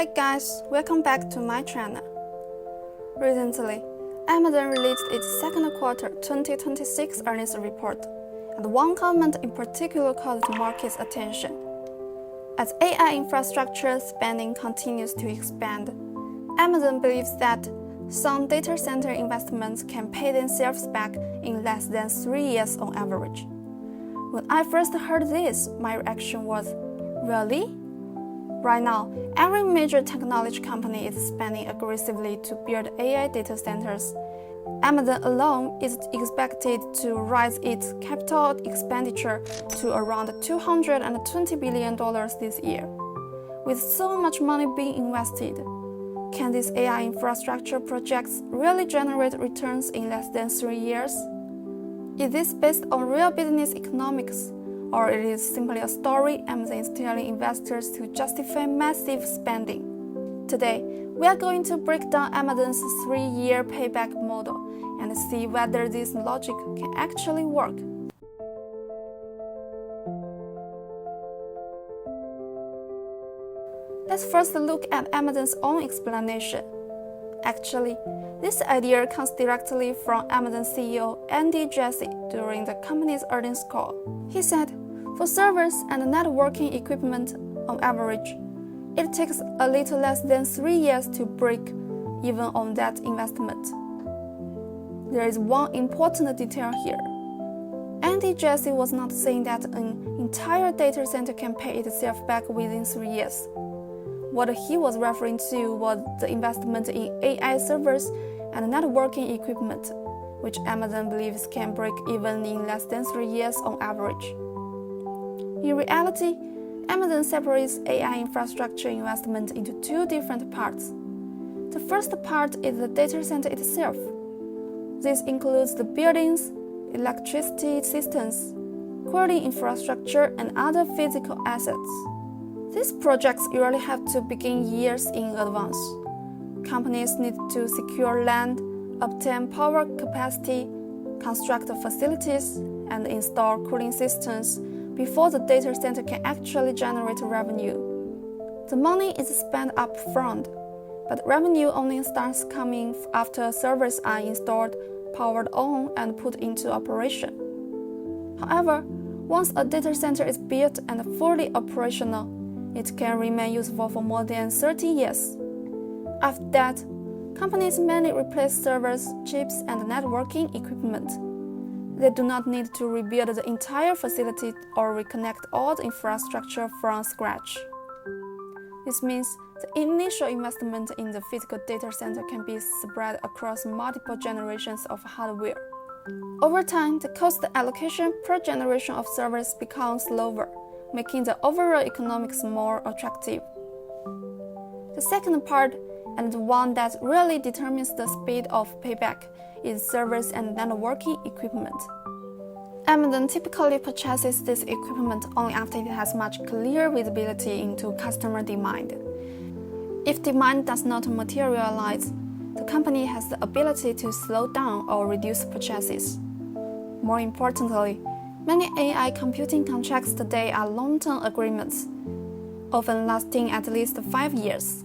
Hi guys, welcome back to my channel. Recently, Amazon released its second quarter 2026 earnings report, and one comment in particular caught the market's attention. As AI infrastructure spending continues to expand, Amazon believes that some data center investments can pay themselves back in less than 3 years on average. When I first heard this, my reaction was, really? Right now, every major technology company is spending aggressively to build AI data centers. Amazon alone is expected to raise its capital expenditure to around $220 billion this year. With so much money being invested, can these AI infrastructure projects really generate returns in less than 3 years? Is this based on real business economics, or it is simply a story Amazon is telling investors to justify massive spending? Today, we are going to break down Amazon's 3-year payback model and see whether this logic can actually work. Let's first look at Amazon's own explanation. Actually, this idea comes directly from Amazon CEO Andy Jassy during the company's earnings call. He said, for servers and networking equipment, on average, it takes a little less than 3 years to break even on that investment. There is one important detail here. Andy Jassy was not saying that an entire data center can pay itself back within 3 years. What he was referring to was the investment in AI servers and networking equipment, which Amazon believes can break even in less than 3 years on average. In reality, Amazon separates AI infrastructure investment into two different parts. The first part is the data center itself. This includes the buildings, electricity systems, cooling infrastructure, and other physical assets. These projects usually have to begin years in advance. Companies need to secure land, obtain power capacity, construct facilities, and install cooling systems before the data center can actually generate revenue. The money is spent up front, but revenue only starts coming after servers are installed, powered on, and put into operation. However, once a data center is built and fully operational, it can remain useful for more than 30 years. After that, companies mainly replace servers, chips, and networking equipment. They do not need to rebuild the entire facility or reconnect all the infrastructure from scratch. This means the initial investment in the physical data center can be spread across multiple generations of hardware. Over time, the cost allocation per generation of servers becomes lower, making the overall economics more attractive. The second part, and the one that really determines the speed of payback, is servers and networking equipment. Amazon typically purchases this equipment only after it has much clearer visibility into customer demand. If demand does not materialize, the company has the ability to slow down or reduce purchases. More importantly, many AI computing contracts today are long-term agreements, often lasting at least 5 years.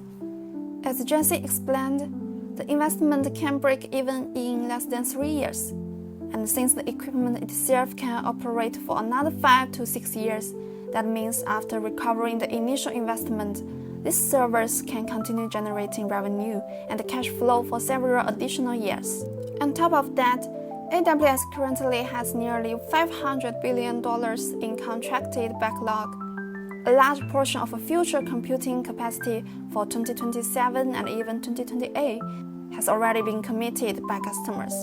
As Jassy explained, the investment can break even in less than 3 years, and since the equipment itself can operate for another 5 to 6 years, that means after recovering the initial investment, these servers can continue generating revenue and cash flow for several additional years. On top of that, AWS currently has nearly $500 billion in contracted backlog. A large portion of future computing capacity for 2027 and even 2028 has already been committed by customers.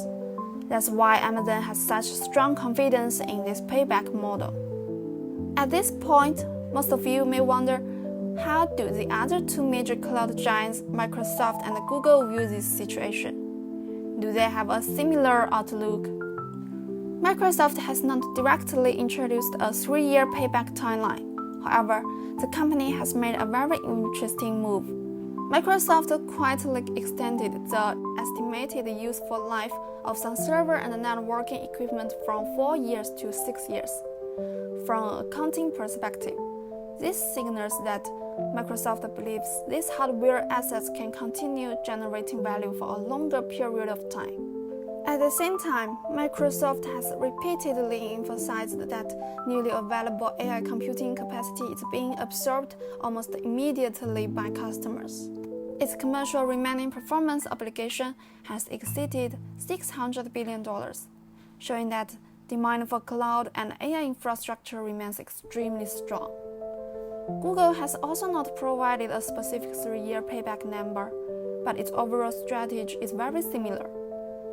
That's why Amazon has such strong confidence in this payback model. At this point, most of you may wonder, how do the other two major cloud giants, Microsoft and Google, view this situation? Do they have a similar outlook? Microsoft has not directly introduced a 3-year payback timeline. However, the company has made a very interesting move. Microsoft quietly extended the estimated useful life of some server and networking equipment from 4 years to 6 years. From an accounting perspective, This signals that Microsoft believes these hardware assets can continue generating value for a longer period of time. At the same time, Microsoft has repeatedly emphasized that newly available AI computing capacity is being absorbed almost immediately by customers. Its commercial remaining performance obligation has exceeded $600 billion, showing that demand for cloud and AI infrastructure remains extremely strong. Google has also not provided a specific 3-year payback number, but its overall strategy is very similar.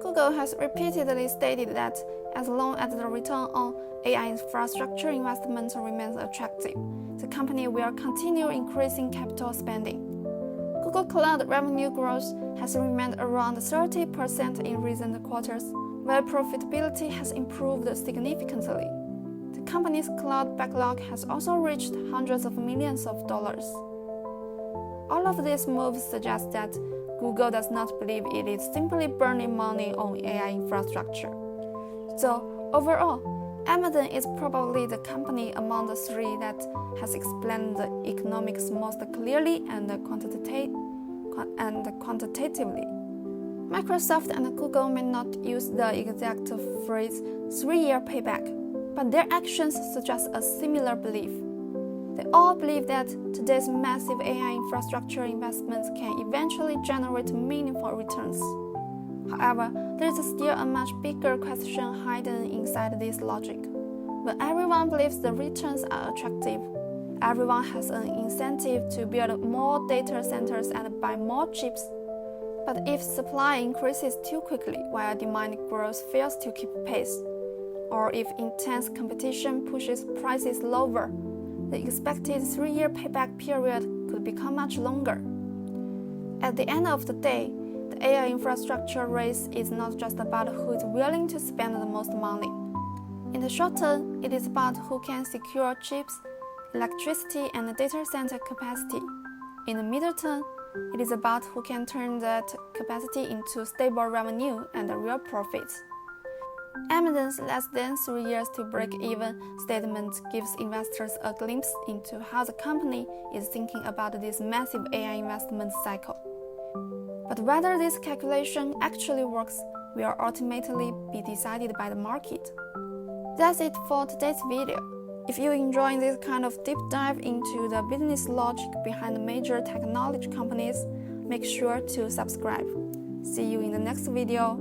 Google has repeatedly stated that as long as the return on AI infrastructure investment remains attractive, the company will continue increasing capital spending. Google Cloud revenue growth has remained around 30% in recent quarters, while profitability has improved significantly. The company's cloud backlog has also reached hundreds of millions of dollars. All of these moves suggest that Google does not believe it is simply burning money on AI infrastructure. So, overall, Amazon is probably the company among the three that has explained the economics most clearly and quantitatively. Microsoft and Google may not use the exact phrase 3-year payback, but their actions suggest a similar belief. They all believe that today's massive AI infrastructure investments can eventually generate meaningful returns. However, there is still a much bigger question hidden inside this logic. When everyone believes the returns are attractive, everyone has an incentive to build more data centers and buy more chips. But if supply increases too quickly while demand growth fails to keep pace, or if intense competition pushes prices lower, the expected 3-year payback period could become much longer. At the end of the day, the AI infrastructure race is not just about who is willing to spend the most money. In the short term, it is about who can secure chips, electricity, and data center capacity. In the middle term, it is about who can turn that capacity into stable revenue and real profits. Amazon's less than 3 years to break even statement gives investors a glimpse into how the company is thinking about this massive AI investment cycle. But whether this calculation actually works will ultimately be decided by the market. That's it for today's video. If you enjoy this kind of deep dive into the business logic behind major technology companies, make sure to subscribe. See you in the next video.